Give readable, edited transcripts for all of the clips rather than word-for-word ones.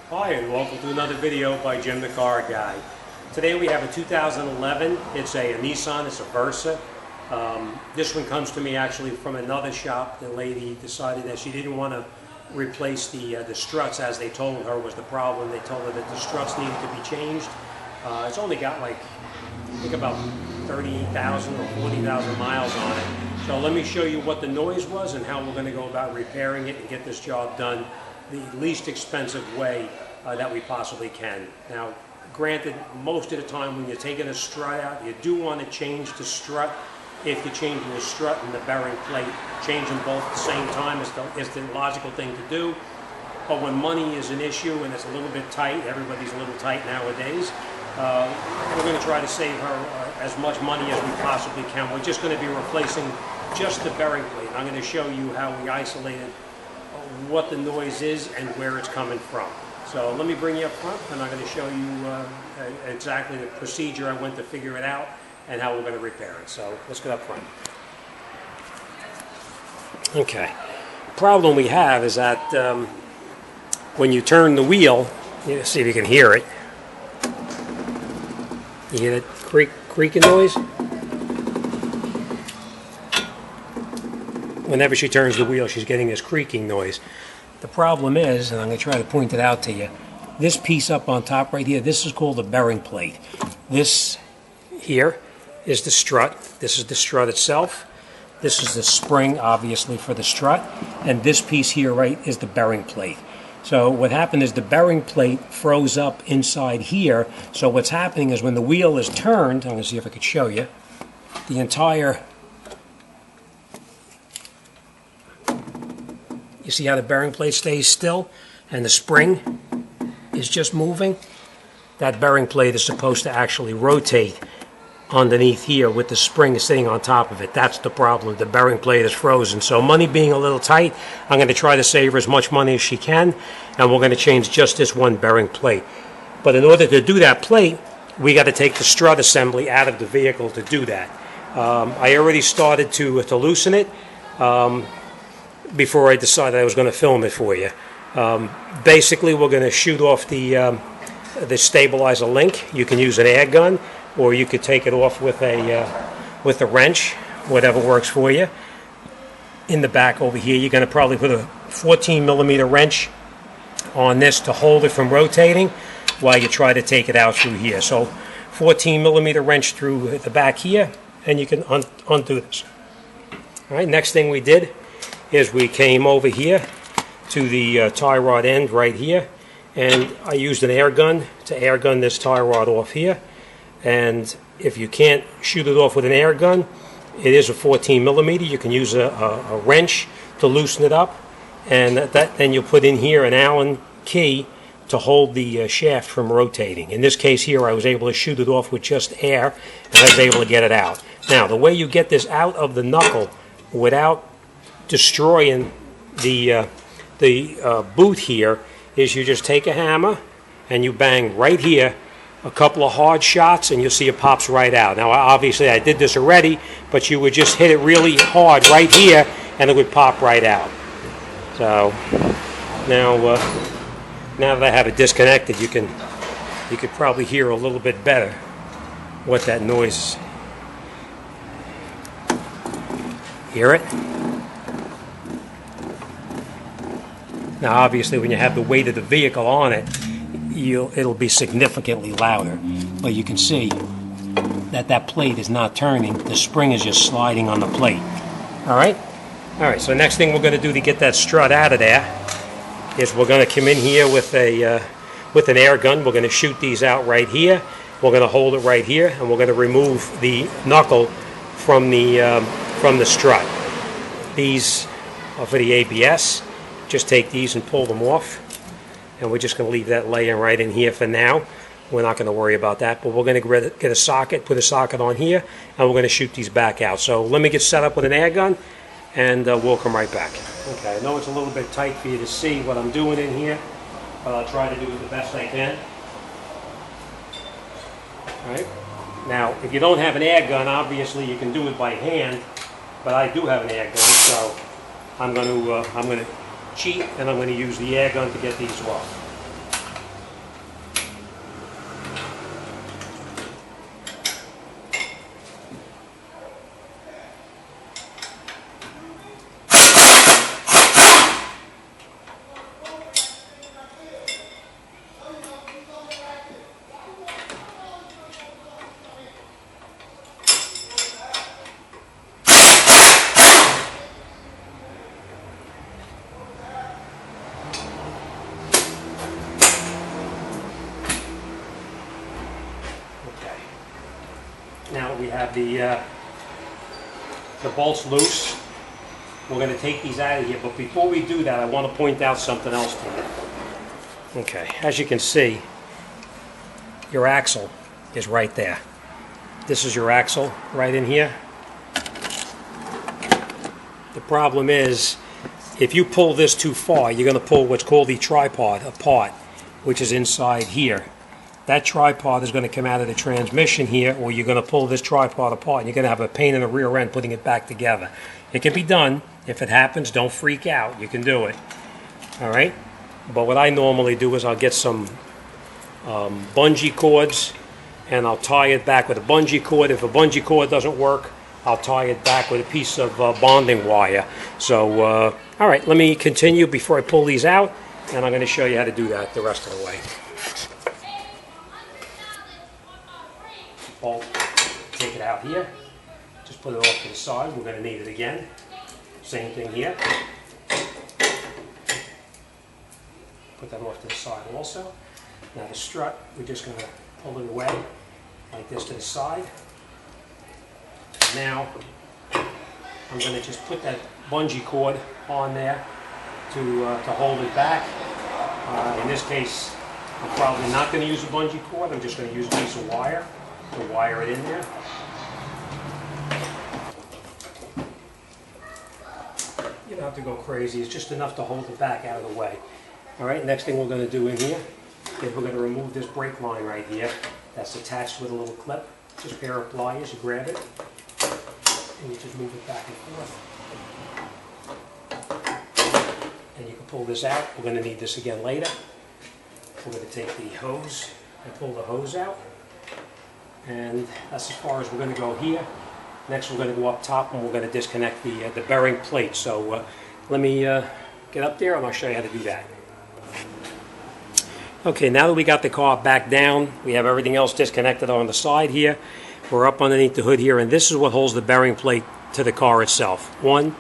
Hi, and welcome to another video by Jim the Car Guy. Today we have a 2011. It's a Nissan. It's a Versa. This one comes to me actually from another shop. The lady decided that she didn't want to replace the struts, as they told her was the problem. They told her that the struts needed to be changed. It's only got like, I think about 38,000 or 40,000 miles on it. So let me show you what the noise was and how we're going to go about repairing it and get this job done the least expensive way that we possibly can. Now, granted, most of the time when you're taking a strut out, you do want to change the strut. If you're changing the strut and the bearing plate, change them both at the same time is the logical thing to do. But when money is an issue and it's a little bit tight, everybody's a little tight nowadays, we're going to try to save her as much money as we possibly can. We're just going to be replacing just the bearing plate. I'm going to show you how we isolated what the noise is and where it's coming from. So let me bring you up front, and I'm going to show you exactly the procedure I went to figure it out and how we're going to repair it. So let's get up front. Okay. The problem we have is that when you turn the wheel, see if you can hear it. You hear that creaking noise? Whenever she turns the wheel, she's getting this creaking noise. The problem is, and I'm going to try to point it out to you, this piece up on top right here, this is called the bearing plate. This here is the strut. This is the strut itself. This is the spring, obviously, for the strut. And this piece here, right, is the bearing plate. So what happened is the bearing plate froze up inside here. So what's happening is when the wheel is turned, I'm going to see if I could show you, the entire... You see how the bearing plate stays still and the spring is just moving? That bearing plate is supposed to actually rotate underneath here with the spring sitting on top of it. That's the problem. The bearing plate is frozen. So money being a little tight, I'm going to try to save her as much money as she can, and we're going to change just this one bearing plate. But in order to do that plate, we got to take the strut assembly out of the vehicle to do that. I already started to loosen it. Before I decided I was going to film it for you. Basically, we're going to shoot off the stabilizer link. You can use an air gun, or you could take it off with a wrench, whatever works for you. In the back over here, you're going to probably put a 14mm wrench on this to hold it from rotating while you try to take it out through here. So 14mm wrench through the back here, and you can undo this. All right, next thing we did is we came over here to the tie rod end right here, and I used an air gun to air gun this tie rod off here. And if you can't shoot it off with an air gun, it is a 14mm. You can use a wrench to loosen it up, and then you'll put in here an Allen key to hold the shaft from rotating. In this case here, I was able to shoot it off with just air, and I was able to get it out. Now, the way you get this out of the knuckle without destroying the boot here is you just take a hammer and you bang right here a couple of hard shots, and you'll see it pops right out. Now obviously I did this already, but you would just hit it really hard right here and it would pop right out. So now that I have it disconnected, you could probably hear a little bit better what that noise is. Hear it? Now obviously when you have the weight of the vehicle on it, it'll be significantly louder. But you can see that plate is not turning. The spring is just sliding on the plate. Alright? Alright, so next thing we're going to do to get that strut out of there is we're going to come in here with an air gun. We're going to shoot these out right here. We're going to hold it right here, and we're going to remove the knuckle from the strut. These are for the ABS. Just take these and pull them off, and we're just going to leave that laying right in here for now. We're not going to worry about that, but we're going to get a socket, put a socket on here, and we're going to shoot these back out. So let me get set up with an air gun, and we'll come right back. Okay, I know it's a little bit tight for you to see what I'm doing in here, but I'll try to do it the best I can. All right. Now, if you don't have an air gun, obviously you can do it by hand, but I do have an air gun, so I'm going to cheat, and I'm going to use the air gun to get these off. Now we have the bolts loose. We're going to take these out of here, but before we do that, I want to point out something else to you. Okay, as you can see, your axle is right there. This is your axle right in here. The problem is, if you pull this too far, you're going to pull what's called the tripod apart, which is inside here. That tripod is going to come out of the transmission here, or you're going to pull this tripod apart, and you're going to have a pain in the rear end putting it back together. It can be done. If it happens, don't freak out. You can do it. All right? But what I normally do is I'll get some bungee cords, and I'll tie it back with a bungee cord. If a bungee cord doesn't work, I'll tie it back with a piece of bonding wire. So, all right, let me continue before I pull these out, and I'm going to show you how to do that the rest of the way. Bolt, take it out here. Just put it off to the side. We're going to need it again. Same thing here. Put that off to the side also. Now the strut, we're just going to pull it away like this to the side. Now I'm going to just put that bungee cord on there to hold it back. In this case, I'm probably not going to use a bungee cord. I'm just going to use a piece of wire to wire it in there. You don't have to go crazy. It's just enough to hold it back out of the way. All right, next thing we're going to do in here is we're going to remove this brake line right here. That's attached with a little clip. Just a pair of pliers, you grab it, and you just move it back and forth. And you can pull this out. We're going to need this again later. We're going to take the hose and pull the hose out. And that's as far as we're going to go here. Next we're going to go up top and we're going to disconnect the bearing plate. So let me get up there and I'll show you how to do that. Okay, now that we got the car back down, we have everything else disconnected on the side here. We're up underneath the hood here, and this is what holds the bearing plate to the car itself. 1,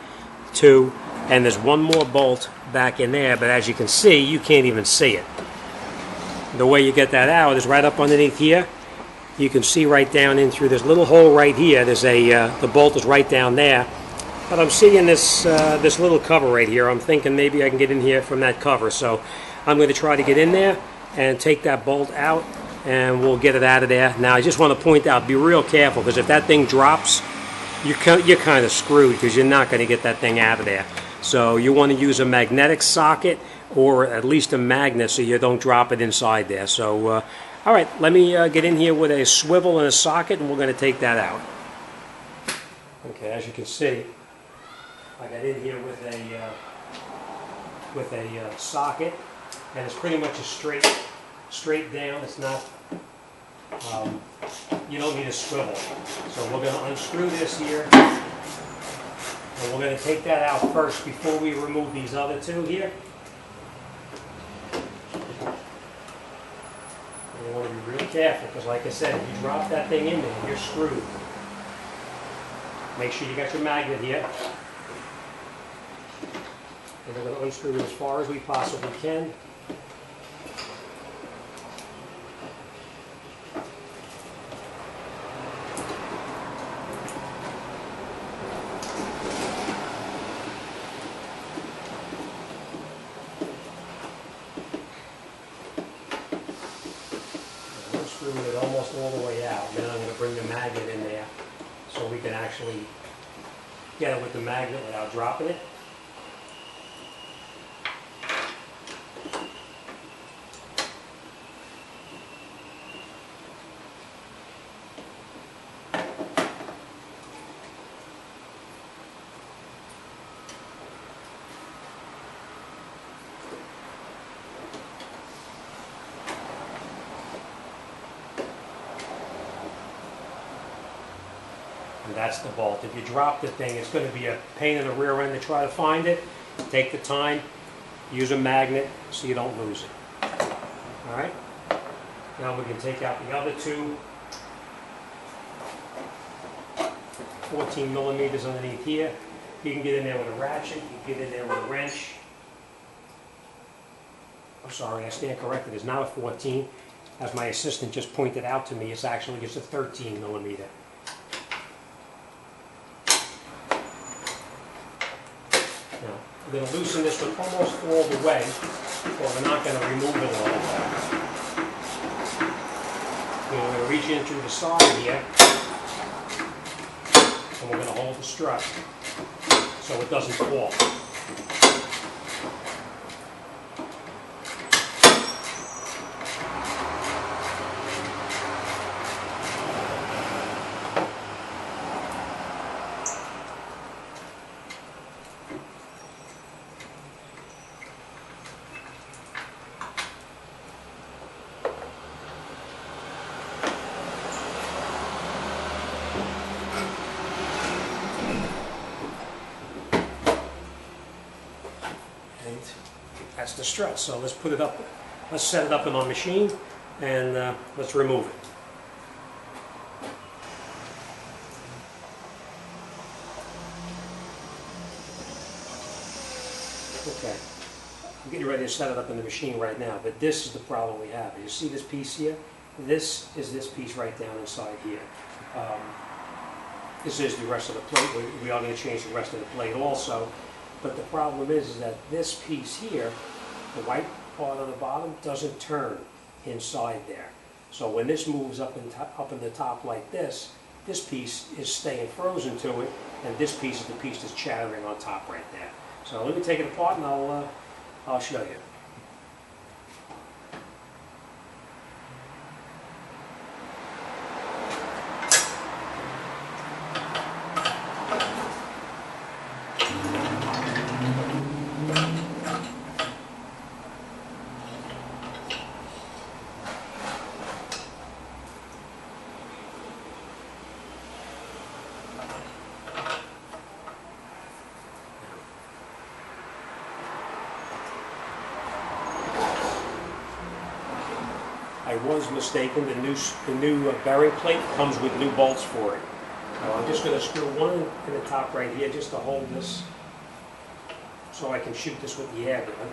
2, and there's one more bolt back in there, but as you can see, you can't even see it. The way you get that out is right up underneath here. You can see right down in through this little hole right here. There's the bolt is right down there. But I'm seeing this little cover right here. I'm thinking maybe I can get in here from that cover. So I'm going to try to get in there and take that bolt out, and we'll get it out of there. Now I just want to point out, be real careful, because if that thing drops, you're kind of screwed, because you're not going to get that thing out of there. So you want to use a magnetic socket, or at least a magnet, so you don't drop it inside there. So all right, let me get in here with a swivel and a socket, and we're going to take that out. Okay, as you can see, I got in here with a socket, and it's pretty much a straight down. It's not, you don't need a swivel. So we're going to unscrew this here, and we're going to take that out first before we remove these other two here. And you want to be really careful, because like I said, if you drop that thing in there, you're screwed. Make sure you got your magnet here. And we're going to unscrew it as far as we possibly can. Unscrewing it almost all the way out. Then I'm going to bring the magnet in there so we can actually get it with the magnet without dropping it. And that's the bolt. If you drop the thing, it's going to be a pain in the rear end to try to find it. Take the time, use a magnet so you don't lose it. All right? Now we can take out the other two 14 millimeters underneath here. You can get in there with a ratchet, you can get in there with a wrench. I'm sorry, I stand corrected. It's not a 14. As my assistant just pointed out to me, it's actually just a 13 millimeter. We're going to loosen this one almost all the way, but we're not going to remove it all the way. We're going to reach in through the side here, and we're going to hold the strut so it doesn't fall. That's the strut. So let's put it up. Let's set it up in our machine, and let's remove it. Okay, I'm getting ready to set it up in the machine right now, but this is the problem we have. You see this piece here? This is this piece right down inside here. This is the rest of the plate. We are going to change the rest of the plate also. But the problem is that this piece here, the white part on the bottom, doesn't turn inside there. So when this moves up in the top like this piece is staying frozen to it, and this piece is the piece that's chattering on top right there. So let me take it apart and I'll show you. I was mistaken. The new bearing plate comes with new bolts for it. So I'm just going to screw one in the top right here just to hold this, so I can shoot this with the air gun.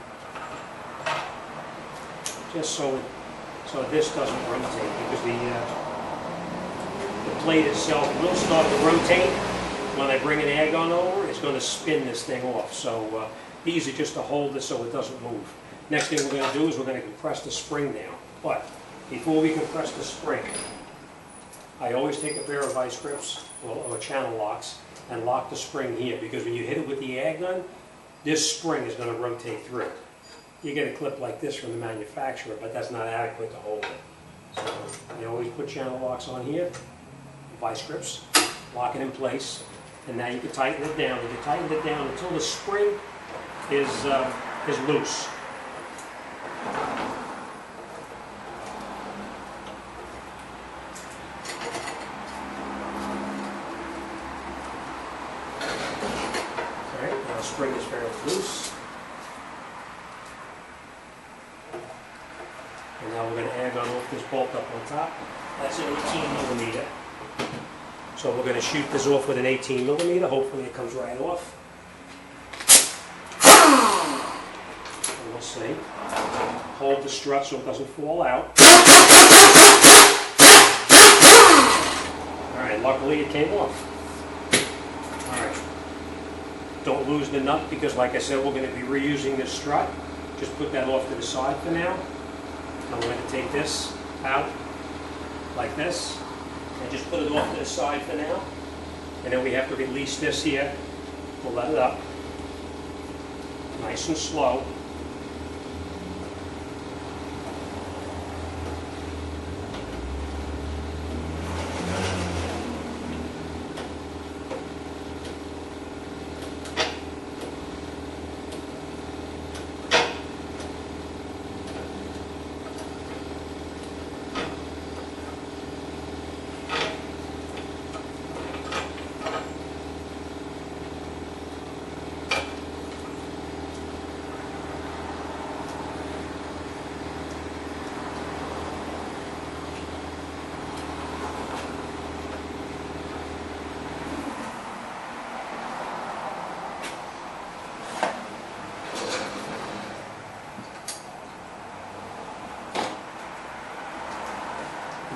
Just so this doesn't rotate, because the plate itself will start to rotate when I bring an air gun over. It's going to spin this thing off. So these are just to hold this so it doesn't move. Next thing we're going to do is we're going to compress the spring down. But before we compress the spring, I always take a pair of vice grips or channel locks and lock the spring here, because when you hit it with the air gun, this spring is going to rotate through. You get a clip like this from the manufacturer, but that's not adequate to hold it. So I always put channel locks on here, vice grips, lock it in place, and now you can tighten it down. You can tighten it down until the spring is loose. Spring is fairly loose. And now we're going to air gun off this bolt up on top. That's an 18mm. So we're going to shoot this off with an 18mm. Hopefully it comes right off. And we'll see. Hold the strut so it doesn't fall out. Alright, luckily it came off. Alright. Don't lose the nut, because like I said, we're going to be reusing this strut. Just put that off to the side for now. I'm going to take this out like this and just put it off to the side for now. And then we have to release this here. We'll let it up. Nice and slow.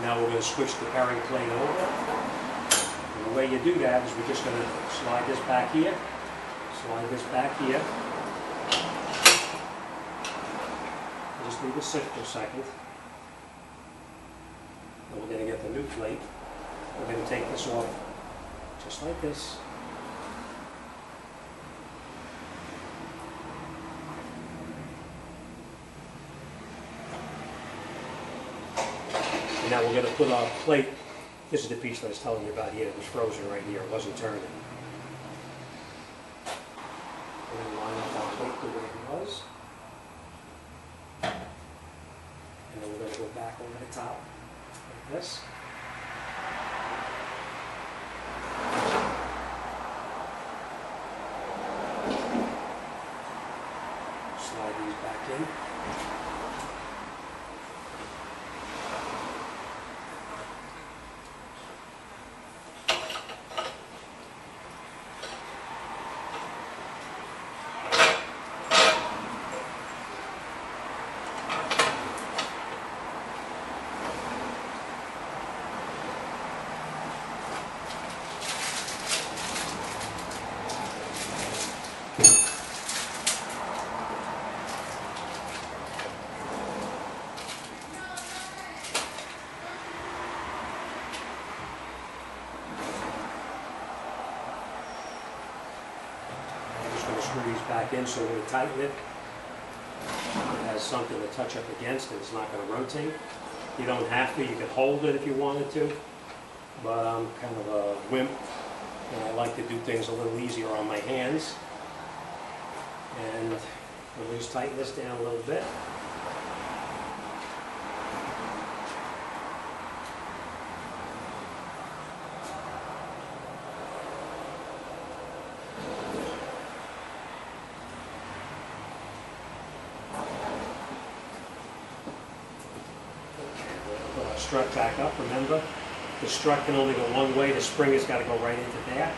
Now we're going to switch the bearing plate over. And the way you do that is we're just going to slide this back here, slide this back here, Just leave it sit for a second. And we're going to get the new plate. We're going to take this off just like this. And now we're going to put our plate. This is the piece that I was telling you about here. It was frozen right here. It wasn't turning. We're going to line up our plate the way it was. And then we're going to go back over the top like this. Slide these back in. Screw these back in so when we tighten it, it has something to touch up against and it's not going to rotate. You don't have to, you can hold it if you wanted to, but I'm kind of a wimp and I like to do things a little easier on my hands. And we'll just tighten this down a little bit. Strut back up. Remember, the strut can only go one way. The spring has got to go right into there.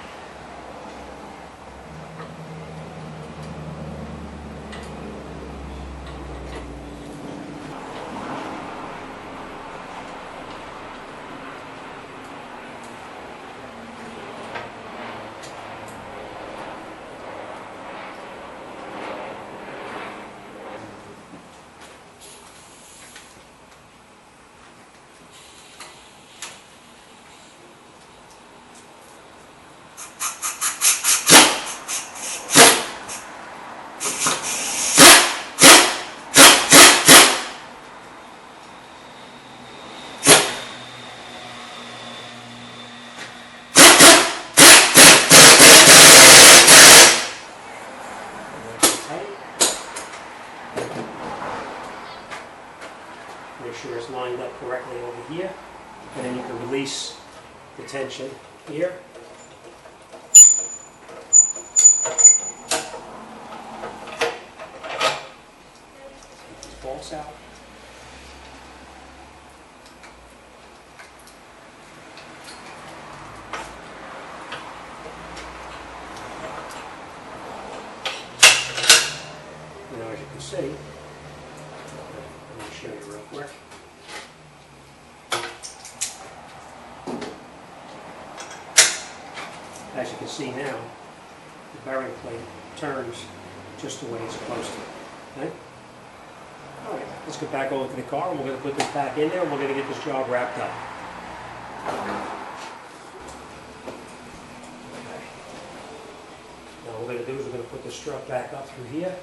Make sure it's lined up correctly over here, and then you can release the tension here. Take these bolts out. Now, as you can see, let me show you real quick. As you can see now, the bearing plate turns just the way it's supposed to. Okay? All right, let's get back over to the car and we're going to put this back in there and we're going to get this job wrapped up. Okay. Now what we're going to do is we're going to put the strut back up through here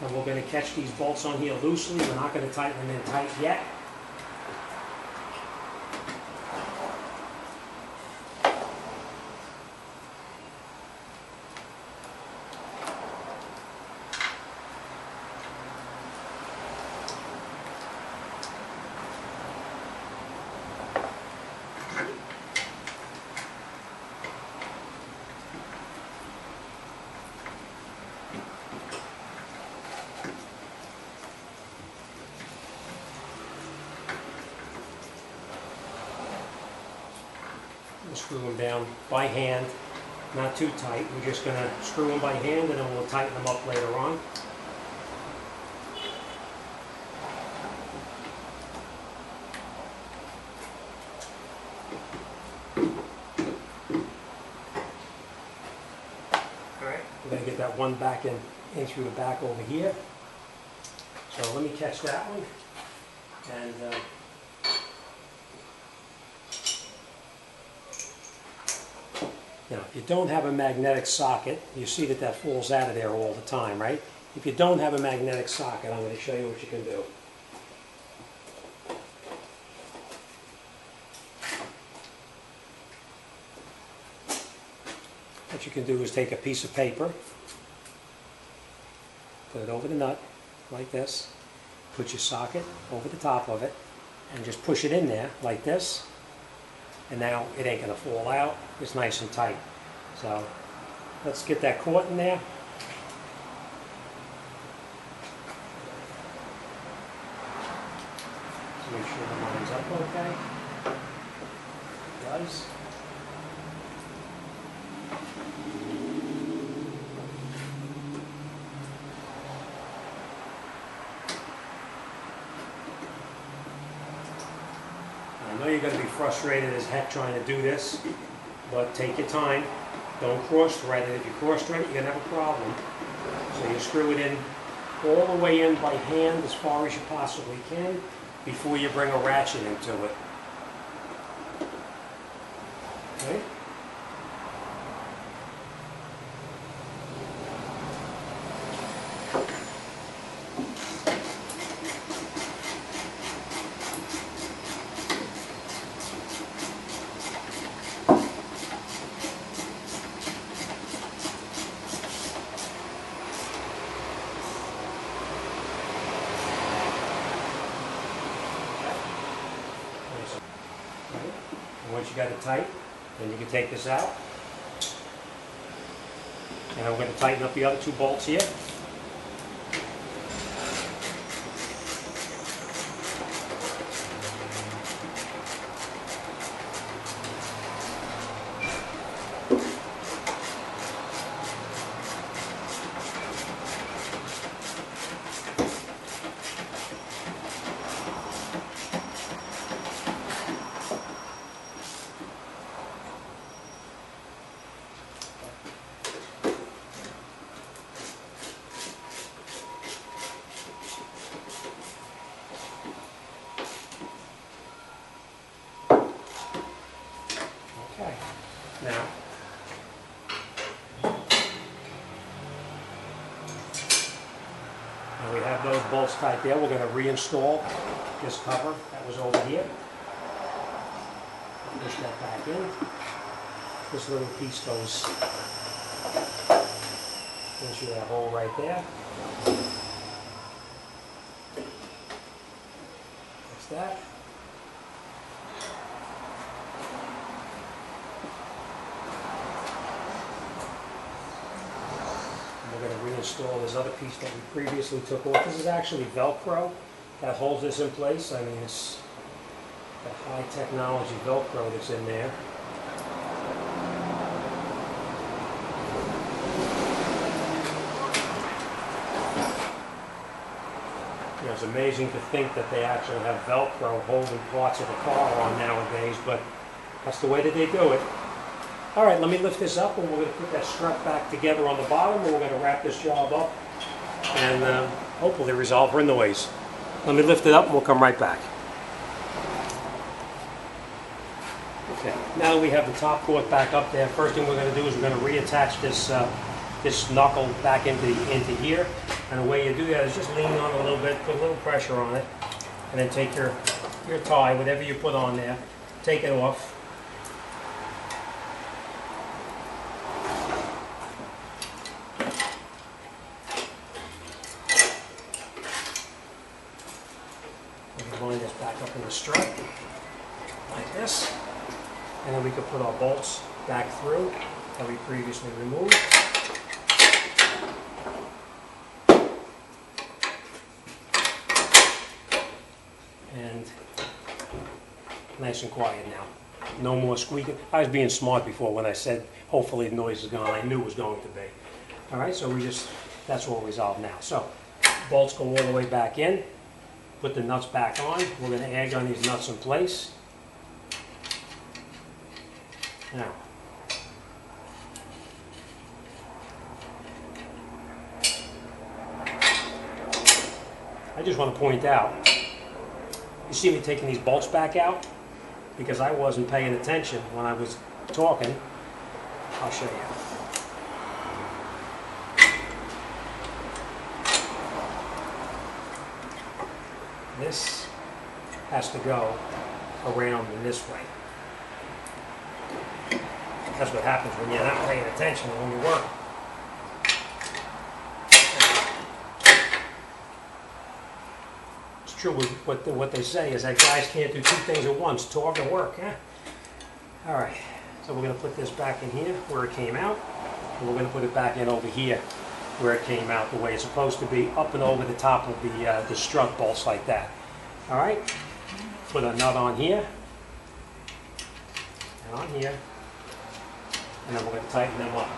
and we're going to catch these bolts on here loosely. We're not going to tighten them in tight yet. Screw them down by hand, not too tight. We're just going to screw them by hand and then we'll tighten them up later on. Alright, we're going to get that one back in through the back over here. So let me catch that one. And now, if you don't have a magnetic socket, you see that that falls out of there all the time, right? If you don't have a magnetic socket, I'm going to show you what you can do. What you can do is take a piece of paper, put it over the nut, like this, put your socket over the top of it, and just push it in there, like this, and now it ain't going to fall out. It's nice and tight. So let's get that caught in there. Make sure the line's up okay. It does. I know you're going to be frustrated as heck trying to do this, but take your time. Don't cross-thread it. If you cross-thread it, you're going to have a problem. So you screw it in all the way in by hand as far as you possibly can before you bring a ratchet into it. Okay? Once you got it tight, then you can take this out. And I'm going to tighten up the other two bolts here. Now, we have those bolts tight there. We're going to reinstall this cover that was over here. Push that back in. This little piece goes into that hole right there. That's that. We're going to reinstall this other piece that we previously took off. This is actually Velcro that holds this in place. I mean, it's the high technology Velcro that's in there. You know, it's amazing to think that they actually have Velcro holding parts of a car on nowadays, but that's the way that they do it. All right, let me lift this up, and we're going to put that strut back together on the bottom, and we're going to wrap this job up and hopefully resolve her noise. Let me lift it up, and we'll come right back. Okay, now that we have the top port back up there, first thing we're going to do is we're going to reattach this this knuckle back into here. And the way you do that is just lean on it a little bit, put a little pressure on it, and then take your tie, whatever you put on there, take it off. Line this back up in the strut, like this, and then we can put our bolts back through that we previously removed. And nice and quiet now. No more squeaking. I was being smart before when I said hopefully the noise is gone. I knew it was going to be. All right, so that's all resolved now. So bolts go all the way back in. Put the nuts back on. We're going to egg on these nuts in place. Now, I just want to point out, you see me taking these bolts back out? Because I wasn't paying attention when I was talking. I'll show you. This has to go around in this way. That's what happens when you're not paying attention when you work. It's true, what they say is that guys can't do two things at once, talk and work. Huh? All right, so we're going to put this back in here where it came out, and we're going to put it back in over here where it came out the way it's supposed to be, up and over the top of the strut bolts like that. All right, put a nut on here, and on here, and then we're going to tighten them up.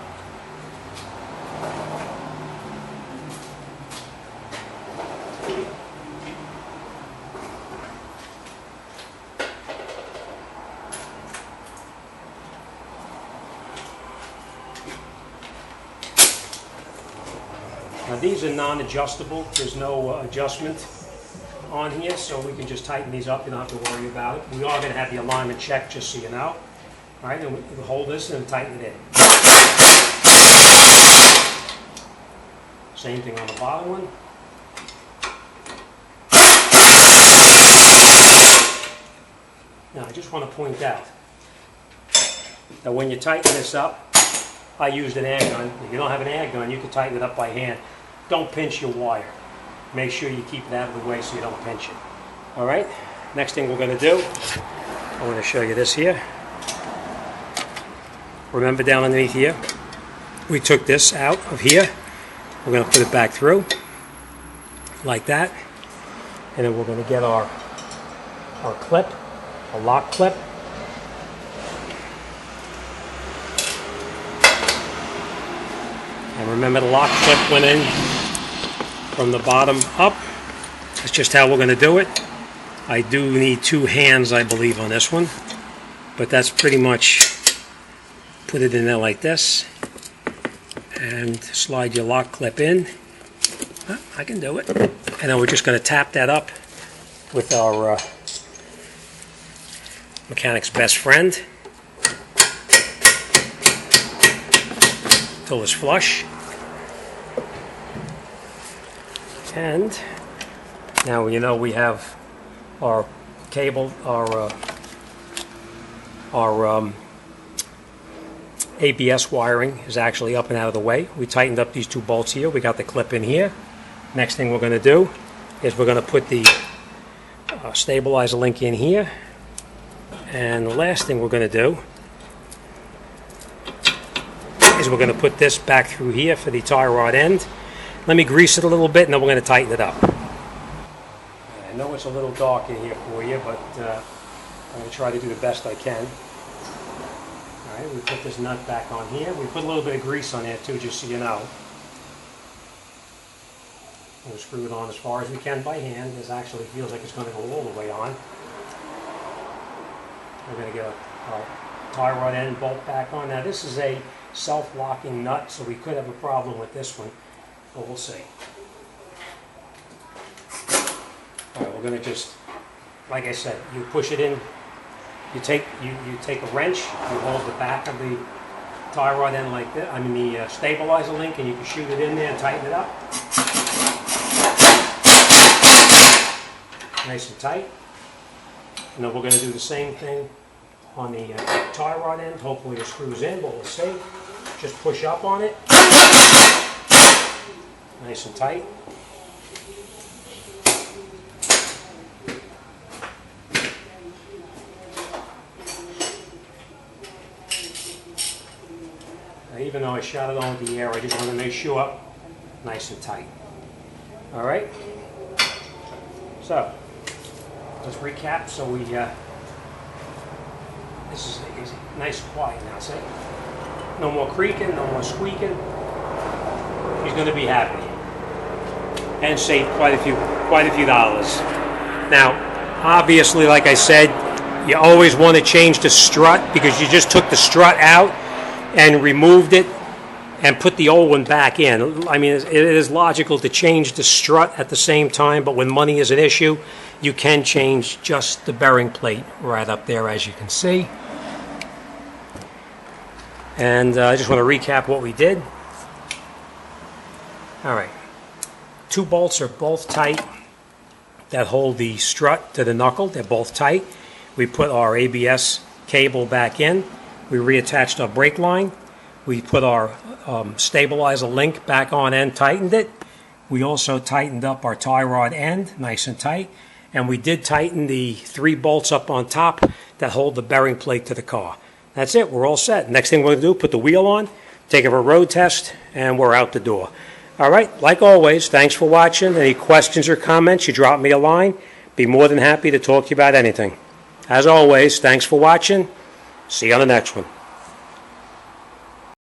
Now these are non-adjustable. There's no adjustment on here, so we can just tighten these up. You don't have to worry about it. We are going to have the alignment checked, just so you know. All right, then we'll hold this and tighten it in. Same thing on the bottom one. Now I just want to point out that when you tighten this up, I used an air gun. If you don't have an air gun, you can tighten it up by hand. Don't pinch your wire. Make sure you keep it out of the way so you don't pinch it. All right, next thing we're going to do, I want to show you this here. Remember down underneath here, we took this out of here. We're going to put it back through like that, and then we're going to get our clip, a lock clip. And remember, the lock clip went in from the bottom up. That's just how we're going to do it. I do need two hands, I believe, on this one, but that's pretty much, put it in there like this and slide your lock clip in. I can do it. And then we're just going to tap that up with our mechanic's best friend till it's flush. And now you know we have our cable, our ABS wiring is actually up and out of the way. We tightened up these two bolts here. We got the clip in here. Next thing we're going to do is we're going to put the stabilizer link in here. And the last thing we're going to do is we're going to put this back through here for the tie rod end. Let me grease it a little bit, and then we're going to tighten it up. I know it's a little dark in here for you, but I'm going to try to do the best I can. All right, we put this nut back on here. We put a little bit of grease on there too, just so you know. We'll screw it on as far as we can by hand. This actually feels like it's going to go all the way on. We're going to get our tie rod end bolt back on. Now this is a self-locking nut, so we could have a problem with this one, but we'll see. All right, we're going to just, like I said, you push it in. You take a wrench, you hold the back of the tie rod end like this, I mean the stabilizer link, and you can shoot it in there and tighten it up. Nice and tight. And then we're going to do the same thing on the tie rod end. Hopefully it screws in, but we'll see. Just push up on it. Nice and tight. Even though I shot it on with the air, I just want to make sure nice and tight. All right. So let's recap. So we this is nice and quiet now. See, no more creaking, no more squeaking. He's going to be happy and save quite a few dollars. Now, obviously, like I said, you always want to change the strut because you just took the strut out and removed it and put the old one back in. I mean, it is logical to change the strut at the same time, but when money is an issue, you can change just the bearing plate right up there, as you can see. And I just want to recap what we did. All right, 2 bolts are both tight that hold the strut to the knuckle. They're both tight. We put our ABS cable back in. We reattached our brake line. We put our stabilizer link back on and tightened it. We also tightened up our tie rod end, nice and tight. And we did tighten the 3 bolts up on top that hold the bearing plate to the car. That's it, we're all set. Next thing we're going to do, put the wheel on, take it for a road test, and we're out the door. All right, like always, thanks for watching. Any questions or comments, you drop me a line. Be more than happy to talk to you about anything. As always, thanks for watching. See you on the next one.